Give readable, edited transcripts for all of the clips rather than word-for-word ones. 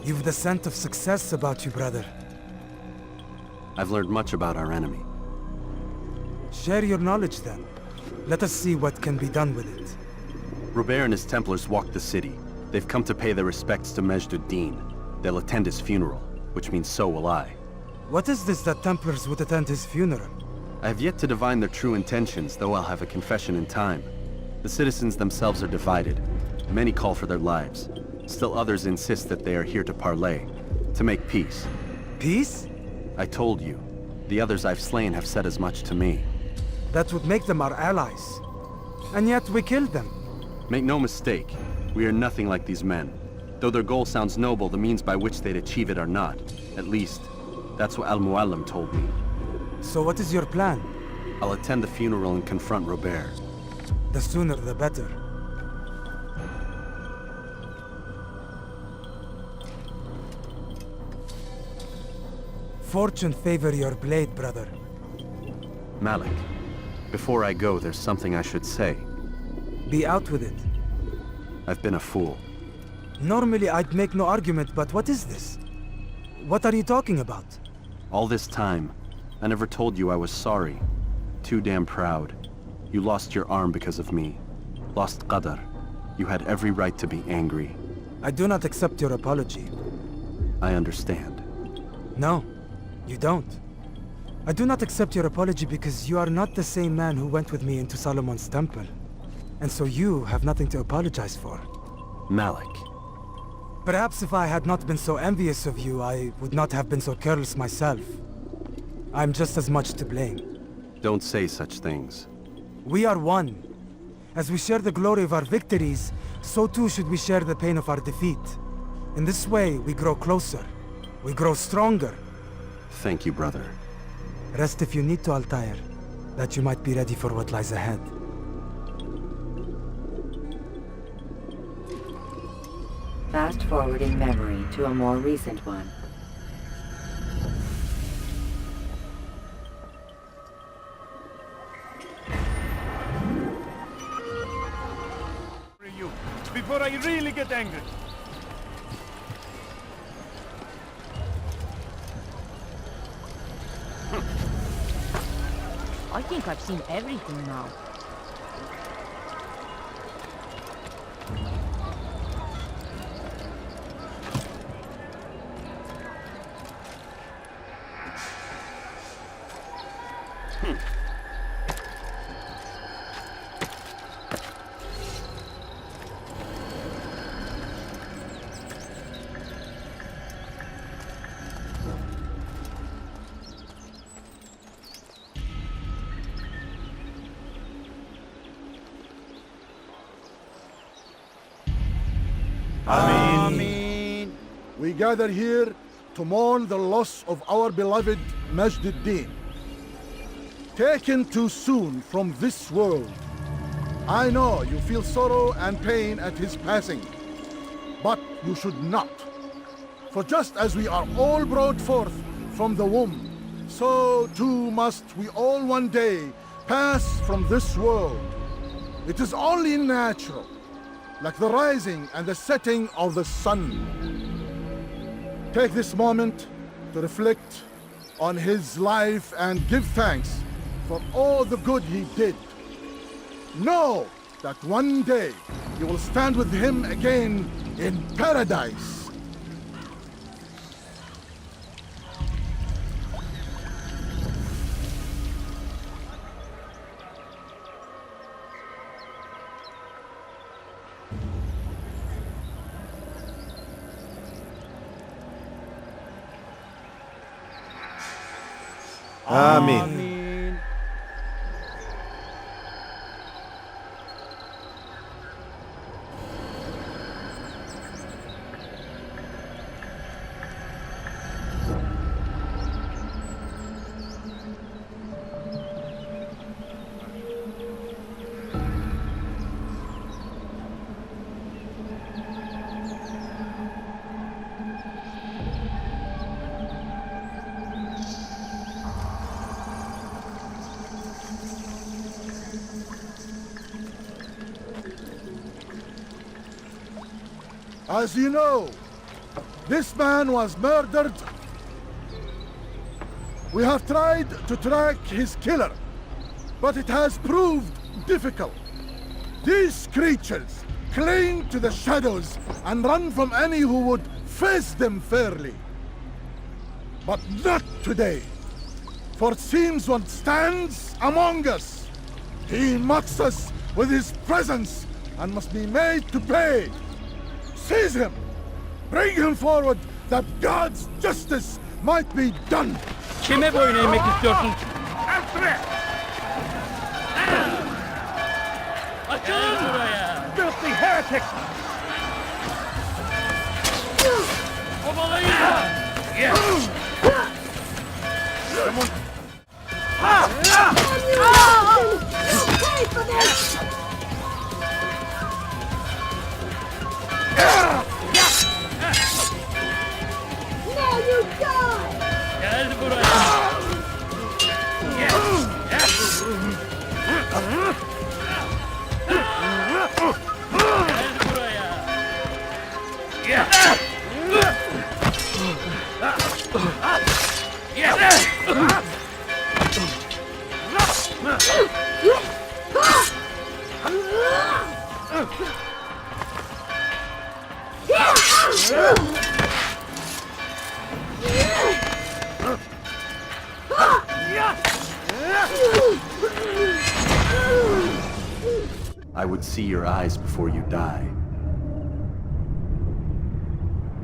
You've the scent of success about you, brother. I've learned much about our enemy. Share your knowledge then. Let us see what can be done with it. Robert and his Templars walked the city. They've come to pay their respects to Majd-ud-Din. They'll attend his funeral, which means so will I. What is this that Templars would attend his funeral? I have yet to divine their true intentions, though I'll have a confession in time. The citizens themselves are divided. Many call for their lives. Still others insist that they are here to parley, to make peace. Peace? I told you. The others I've slain have said as much to me. That would make them our allies. And yet we killed them. Make no mistake, we are nothing like these men. Though their goal sounds noble, the means by which they'd achieve it are not. At least, that's what Al-Mualim told me. So what is your plan? I'll attend the funeral and confront Robert. The sooner the better. Fortune favor your blade, brother. Malik, before I go, there's something I should say. Be out with it. I've been a fool. Normally I'd make no argument, but what is this? What are you talking about? All this time, I never told you I was sorry. Too damn proud. You lost your arm because of me. Lost Qadar. You had every right to be angry. I do not accept your apology. I understand. No, you don't. I do not accept your apology because you are not the same man who went with me into Solomon's temple. And so you have nothing to apologize for. Malik. Perhaps if I had not been so envious of you, I would not have been so careless myself. I'm just as much to blame. Don't say such things. We are one. As we share the glory of our victories, so too should we share the pain of our defeat. In this way, we grow closer. We grow stronger. Thank you, brother. Rest if you need to, Altair, that you might be ready for what lies ahead. Fast-forwarding memory to a more recent one. You before I really get angry. I think I've seen everything now. Amen. We gather here to mourn the loss of our beloved Majd-ud-Din. Taken too soon from this world. I know you feel sorrow and pain at his passing, but you should not. For just as we are all brought forth from the womb, so too must we all one day pass from this world. It is only natural, like the rising and the setting of the sun. Take this moment to reflect on his life and give thanks for all the good he did. Know that one day you will stand with him again in paradise. Amen. As you know, This man was murdered. We have tried to track his killer, but it has proved difficult. These creatures cling to the shadows and run from any who would face them fairly. But not today, for it seems one stands among us. He mocks us with his presence and must be made to pay. Seize him! Bring him forward that God's justice might be done! Kime boyun eğmek istiyorsun? Açılın buraya! Filthy heretics! Obalayın! Pay for this! Now you die! Gel buraya! Gel buraya! I would see your eyes before you die.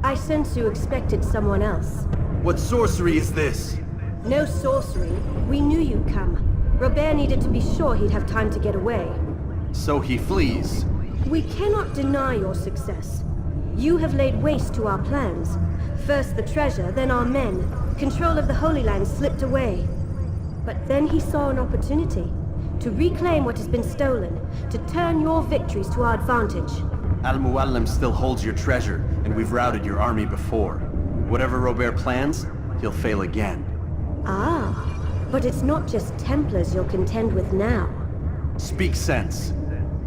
I sense you expected someone else. What sorcery is this? No sorcery. We knew you'd come. Robert needed to be sure he'd have time to get away. So he flees. We cannot deny your success. You have laid waste to our plans. First the treasure, then our men. Control of the Holy Land slipped away. But then he saw an opportunity to reclaim what has been stolen, to turn your victories to our advantage. Al-Muallim still holds your treasure, and we've routed your army before. Whatever Robert plans, he'll fail again. Ah, but it's not just Templars you'll contend with now. Speak sense.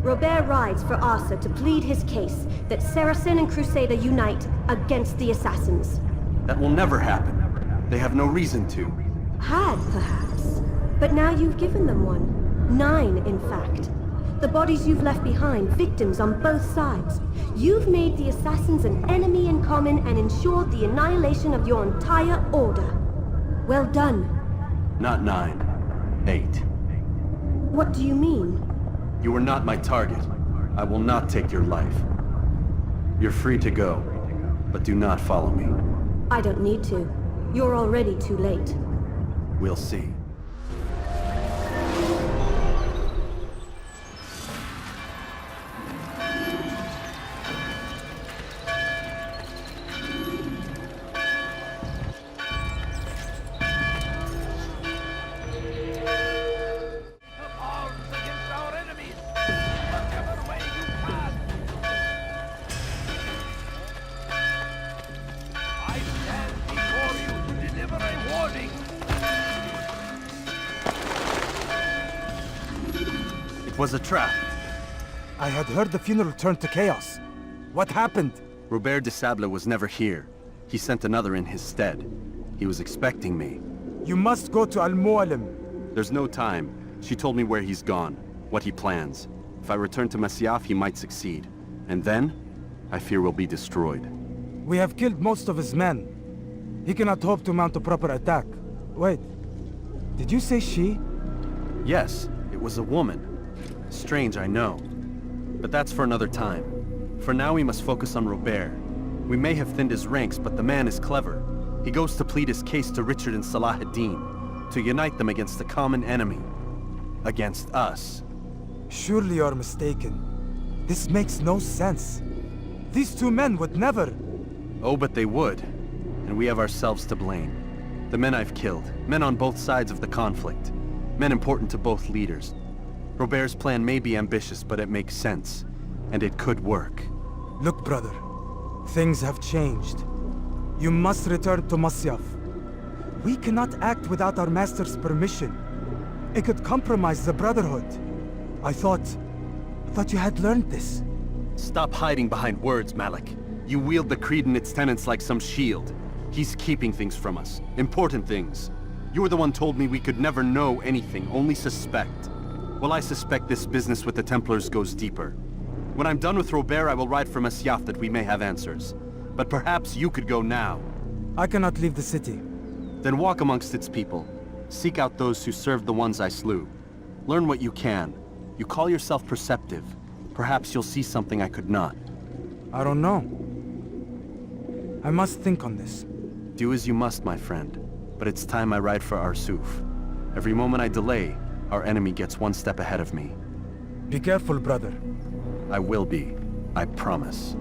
Robert rides for Asa to plead his case that Saracen and Crusader unite against the Assassins. That will never happen. They have no reason to. Had, perhaps. But now you've given them one. 9, in fact. The bodies you've left behind, victims on both sides. You've made the Assassins an enemy in common and ensured the annihilation of your entire order. Well done. Not 9. 8. What do you mean? You are not my target. I will not take your life. You're free to go, but do not follow me. I don't need to. You're already too late. We'll see. Arms against our enemies! Whatever way you pass! I stand before you to deliver a warning! It was a trap. I had heard the funeral turned to chaos. What happened? Robert de Sable was never here. He sent another in his stead. He was expecting me. You must go to Al-Mualim. There's no time. She told me where he's gone, what he plans. If I return to Masyaf, he might succeed. And then, I fear we'll be destroyed. We have killed most of his men. He cannot hope to mount a proper attack. Wait, did you say she? Yes, it was a woman. Strange, I know. But that's for another time. For now, we must focus on Robert. We may have thinned his ranks, but the man is clever. He goes to plead his case to Richard and Salah ad-Din, to unite them against the common enemy. Against us. Surely you're mistaken. This makes no sense. These two men would never... Oh, but they would. And we have ourselves to blame. The men I've killed, men on both sides of the conflict. Men important to both leaders. Robert's plan may be ambitious, but it makes sense. And it could work. Look, brother. Things have changed. You must return to Masyaf. We cannot act without our master's permission. It could compromise the Brotherhood. I thought you had learned this. Stop hiding behind words, Malik. You wield the creed and its tenets like some shield. He's keeping things from us. Important things. You were the one told me we could never know anything, only suspect. Well, I suspect this business with the Templars goes deeper. When I'm done with Robert, I will ride for Masyaf that we may have answers. But perhaps you could go now. I cannot leave the city. Then walk amongst its people. Seek out those who served the ones I slew. Learn what you can. You call yourself perceptive. Perhaps you'll see something I could not. I don't know. I must think on this. Do as you must, my friend. But it's time I ride for Arsuf. Every moment I delay, our enemy gets one step ahead of me. Be careful, brother. I will be. I promise.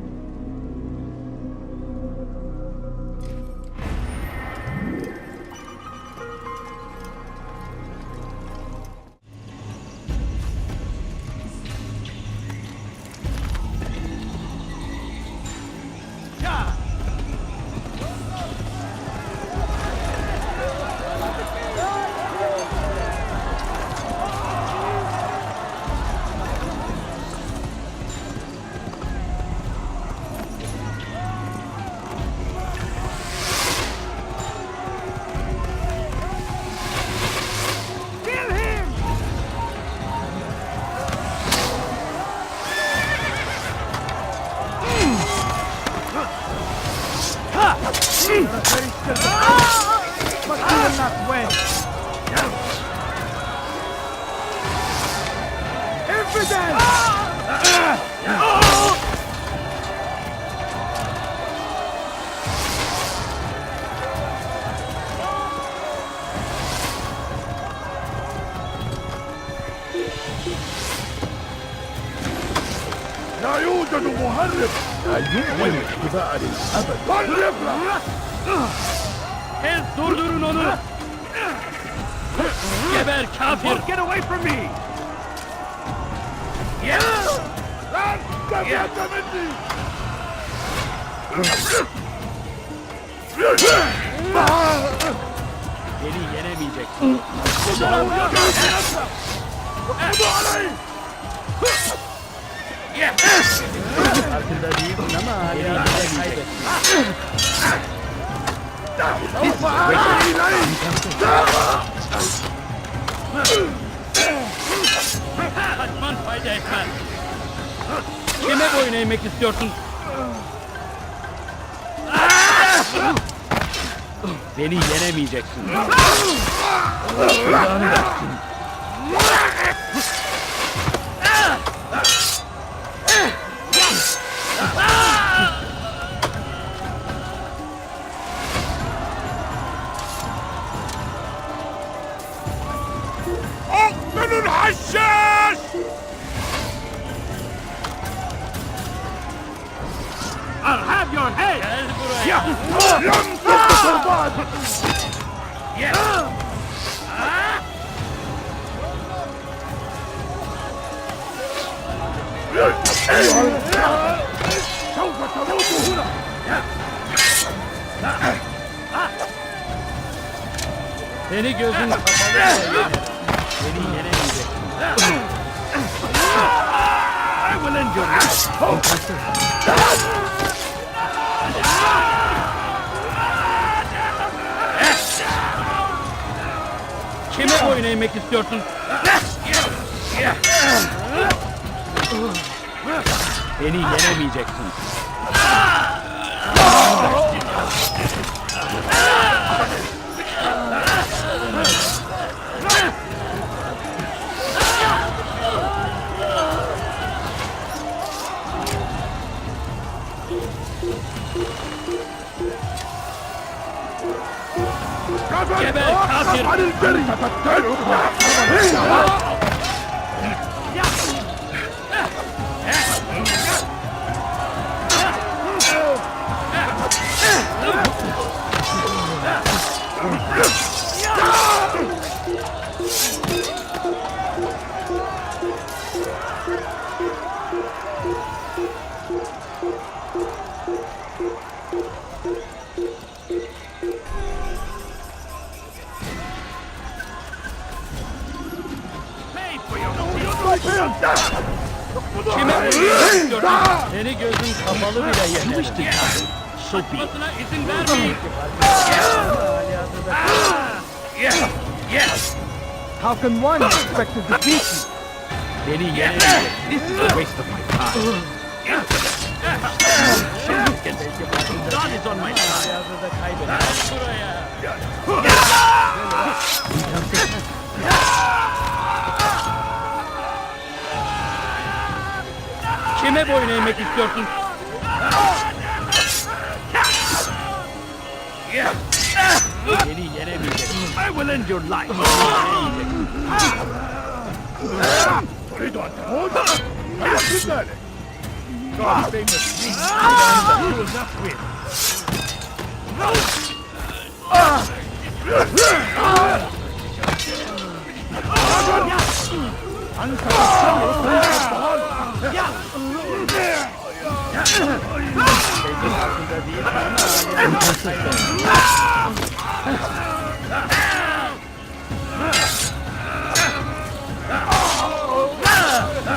لا يوجد مهرب لا يمكن اتباع للأبد. هرب! Durdurun onu! Geber kafir! Get away from me! لا تبعد مني! Beni yenemeyeceksin. Farkında değilsin ama hala yenemeyeceksin. Kaçman fayda etmez. Kime boyun eğmek istiyorsun? Beni yenemeyeceksin. Kulağını versin. من الحشاش! I'll have your head! Gel buraya. ينفق التربات! سوف تموت هنا! Seni gözün kapalı. Beni yenemeyeceksin. I will end your life! Kime boyun eğmek istiyorsun? Beni yenemeyeceksin. Geber kafir! عن الجري! Pay for your Kime vuruyorsun? Seni gözün kapalı bile yenerim. Atmasına izin vermeyin. How can one expect to defeat me? Beni yenemeyecek. This is a waste of my time. God is on my side. Kime boyun eğmek istiyorsun? Beni yenemeyecek. I will end your life.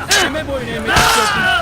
Kime boyun eğmek istiyorsun?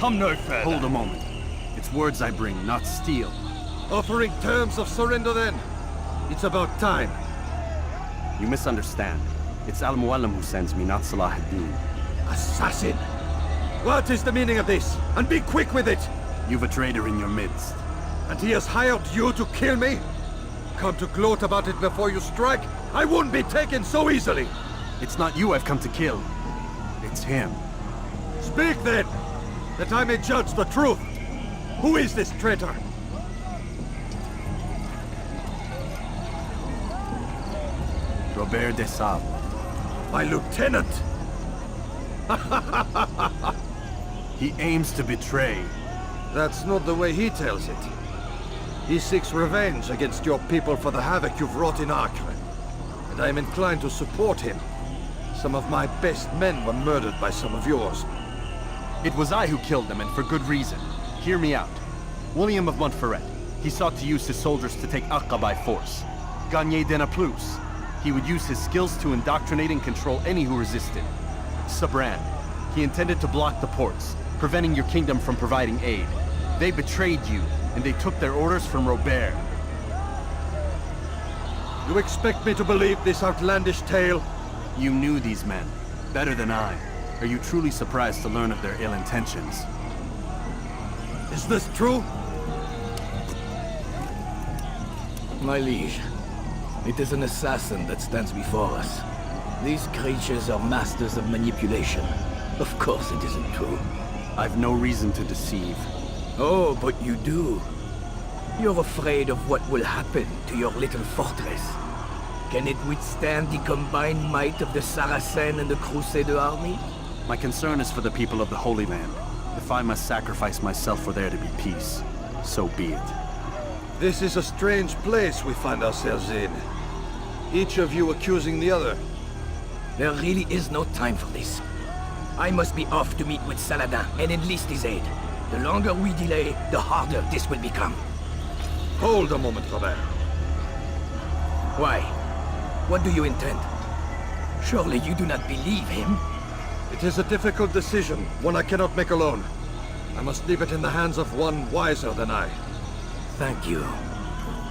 Come no further. Hold a moment. It's words I bring, not steel. Offering terms of surrender then? It's about time. You misunderstand. It's Al-Mualim who sends me, not Salah ad-Din. Assassin! What is the meaning of this? And be quick with it! You've a traitor in your midst. And he has hired you to kill me? Come to gloat about it before you strike? I won't be taken so easily! It's not you I've come to kill. It's him. Speak then! That I may judge the truth! Who is this traitor? Robert de Sable. My lieutenant! He aims to betray. That's not the way he tells it. He seeks revenge against your people for the havoc you've wrought in Acre. And I am inclined to support him. Some of my best men were murdered by some of yours. It was I who killed them, and for good reason. Hear me out. William of Montferrat. He sought to use his soldiers to take Acre by force. Gagné de Naplouse. He would use his skills to indoctrinate and control any who resisted. Sabran. He intended to block the ports, preventing your kingdom from providing aid. They betrayed you, and they took their orders from Robert. You expect me to believe this outlandish tale? You knew these men, better than I. Are you truly surprised to learn of their ill intentions? Is this true? My liege, it is an assassin that stands before us. These creatures are masters of manipulation. Of course it isn't true. I've no reason to deceive. Oh, but you do. You're afraid of what will happen to your little fortress. Can it withstand the combined might of the Saracen and the Crusader army? My concern is for the people of the Holy Land. If I must sacrifice myself for there to be peace, so be it. This is a strange place we find ourselves in. Each of you accusing the other. There really is no time for this. I must be off to meet with Saladin and enlist his aid. The longer we delay, the harder this will become. Hold a moment, Robert. Why? What do you intend? Surely you do not believe him? It is a difficult decision, one I cannot make alone. I must leave it in the hands of one wiser than I. Thank you.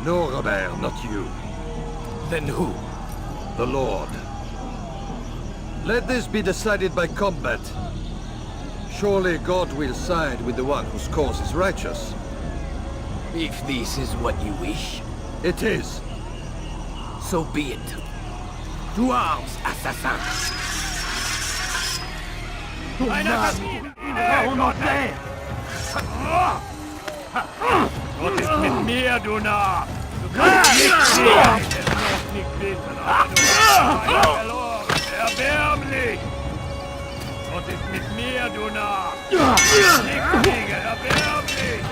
No, Robert, not you. Then who? The Lord. Let this be decided by combat. Surely God will side with the one whose cause is righteous. If this is what you wish, It is. so be it. To arms, assassin! Was ist mit mir, du Narr? Du kannst nicht fliegen! Es noch nicht wissen, aber du hast verloren! Erbärmlich! Was ist mit mir, du Narr? Nicht fliegen! Erbärmlich!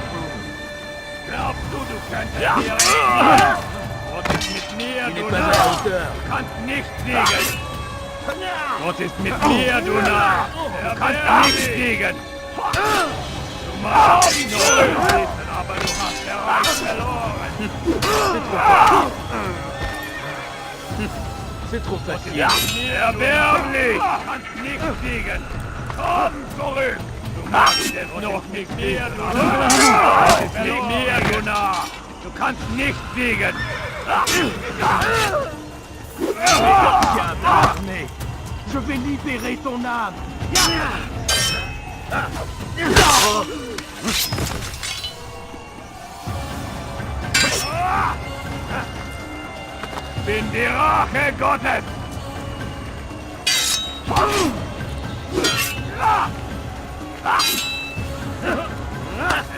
Glaubst du könntest mir reden? Was ist mit mir, du Narr? Du kannst nicht fliegen! Was ist mit mir, du Narr? Du kannst nicht fliegen! Du magst ihn nur wissen, aber du hast bereits verloren! C'est trop facile. Ja, erbärmlich! Du kannst nicht fliegen! Komm zurück! Du magst es noch nicht mehr, du Narr! Flieg mir, du Narr! Du kannst nicht fliegen! Je vais libérer ton âme. Bin die Rache Gottes!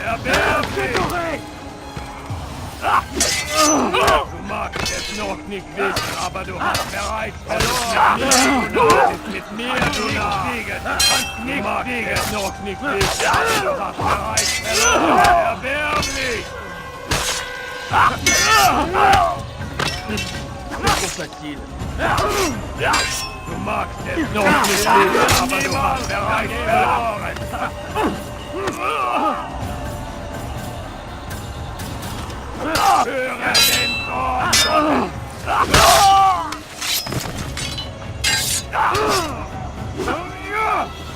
Erbärmlich! Du magst es noch nicht wissen, aber du hast bereits verloren. Du kannst mit mir, du Narr. Du kannst nicht fliegen. Es noch nicht wissen, aber du hast bereits verloren. Erbärmlich! C'est trop facile. Du magst es noch nicht wissen, aber du hast bereits verloren. Höre den Zorn!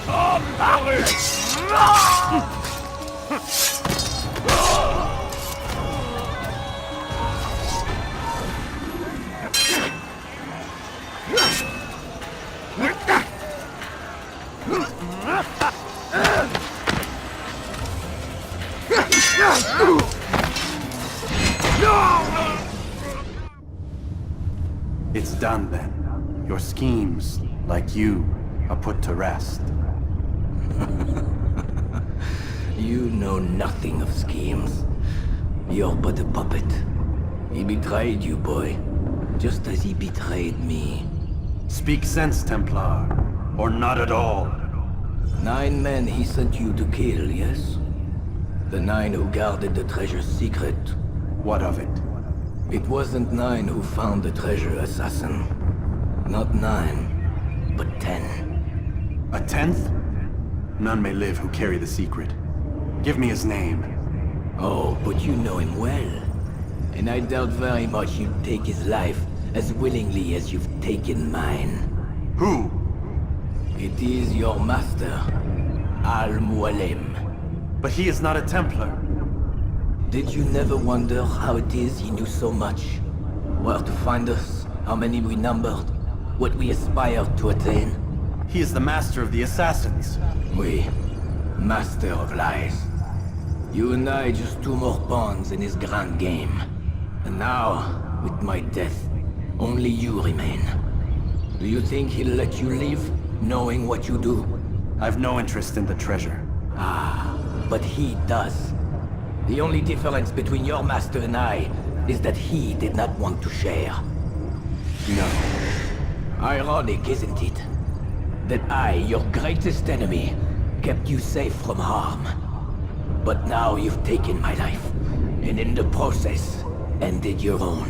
Komm zurück! It's done then. Your schemes, like you, are put to rest. You know nothing of schemes. You're but a puppet. He betrayed you, boy. Just as he betrayed me. Speak sense, Templar. Or not at all. 9 men he sent you to kill, yes? The 9 who guarded the treasure's secret. What of it? It wasn't 9 who found the treasure, assassin. Not 9, but 10. A 10th? None may live who carry the secret. Give me his name. Oh, but you know him well. And I doubt very much you'd take his life as willingly as you've taken mine. Who? It is your master, Al-Mualim. But he is not a Templar. Did you never wonder how it is he knew so much? Where to find us, how many we numbered, what we aspired to attain? He is the master of the assassins. We, master of lies. You and I just 2 more pawns in his grand game. And now, with my death, only you remain. Do you think he'll let you leave, knowing what you do? I've no interest in the treasure. Ah, but he does. The only difference between your master and I is that he did not want to share. No. Ironic, isn't it? That I, your greatest enemy, kept you safe from harm. But now you've taken my life, and in the process, ended your own.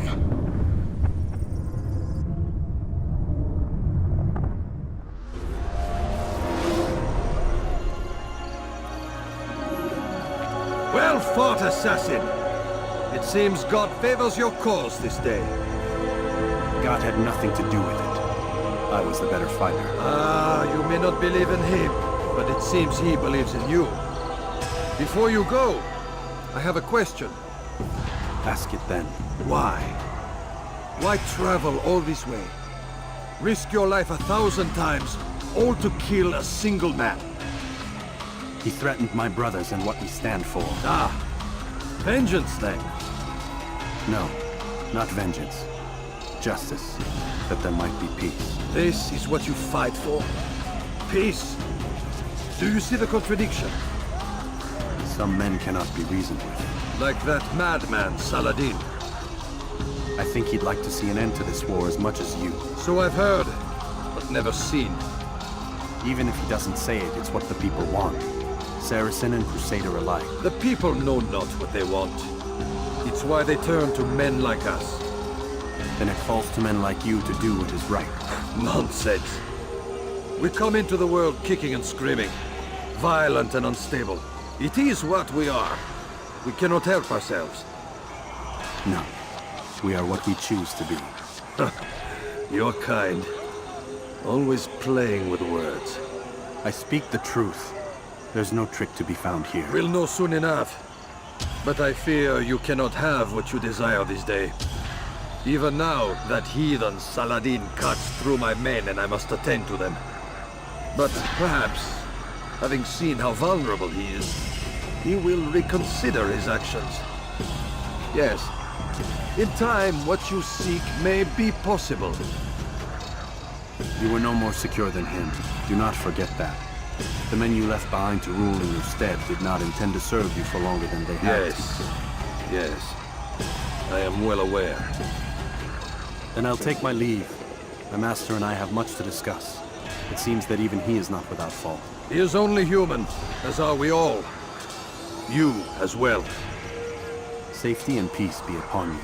Well fought, assassin! It seems God favors your cause this day. God had nothing to do with it. I was the better fighter. Ah, you may not believe in him, but it seems he believes in you. Before you go, I have a question. Ask it then. Why? Why travel all this way? Risk your life 1,000 times, all to kill a single man. He threatened my brothers and what we stand for. Ah, vengeance then. No, not vengeance. Justice, that there might be peace. This is what you fight for? Peace? Do you see the contradiction? Some men cannot be reasoned with. Like that madman, Saladin. I think he'd like to see an end to this war as much as you. So I've heard, but never seen. Even if he doesn't say it, it's what the people want. Saracen and Crusader alike. The people know not what they want. It's why they turn to men like us. Then it falls to men like you to do what is right. Nonsense. We come into the world kicking and screaming, violent and unstable. It is what we are. We cannot help ourselves. No. We are what we choose to be. You're kind. Always playing with words. I speak the truth. There's no trick to be found here. We'll know soon enough. But I fear you cannot have what you desire this day. Even now, that heathen Saladin cuts through my men and I must attend to them. But perhaps, having seen how vulnerable he is, he will reconsider his actions. Yes, in time, what you seek may be possible. You were no more secure than him. Do not forget that. The men you left behind to rule in your stead did not intend to serve you for longer than they had. Yes. I am well aware. Then I'll take my leave. My master and I have much to discuss. It seems that even he is not without fault. He is only human, as are we all. You as well. Safety and peace be upon you.